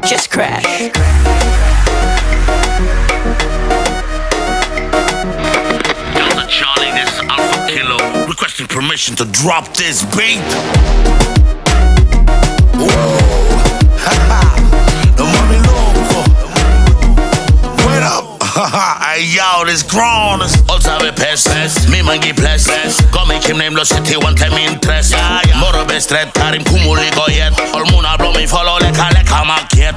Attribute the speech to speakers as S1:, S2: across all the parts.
S1: just crash.
S2: Delta Charlie, this is Alpha Kilo, requesting permission to drop this beat. Whoa, the mommy loco. Wait up. Hey yo, this Kronos. All sabe pes, mi mangi ples. Go make him name lo city one time interest. Moro best red tarim kumuli go yet. All muna blow me follow leka market.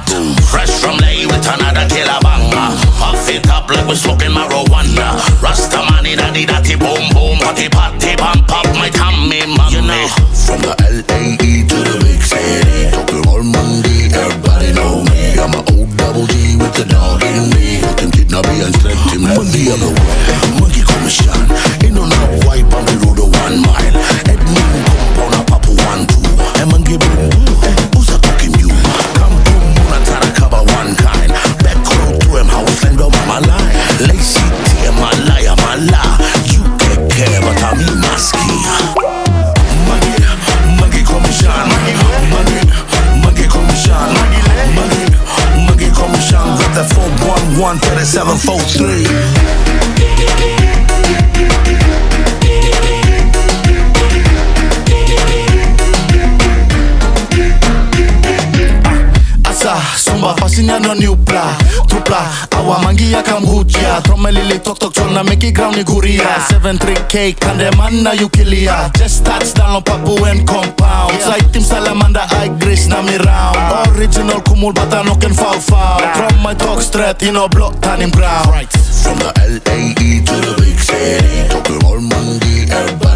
S2: Fresh from lay with another killer banger. Puff it up like we smoking marijuana. Rasta money daddy boom boom. Party pump up my tummy mommy. You know,
S3: from the LAE to the big city, talking all Monday, everybody know me. I'm a old double G with the dog in me. Them kidnap me and strip him left the other way. Monkey commission, ain't no now white bumpy road of 1 mile. Head moon compound a papu 1-2. And monkey boom, who's a talking you? Come boom, moon and try to cover one kind. Back road to him house and down my line. Lazy T, my lie, my lie. You take care, but I'm in my ski. Monkey commission, monkey commission, monkey commission. Got that 411 to the 743. Sumba pasinya no new pla Tupla, awa mangi ya kambucha Tromelili tok tok chona meki ground ni guria 7-3K kande manna yukilia Just touchdown on papu and compound Side team salamanda I grace na mi round Original kumul bata no ken foul From my talk straight in a block tanim ground. From the LAE to the big city, talking all mangi everybody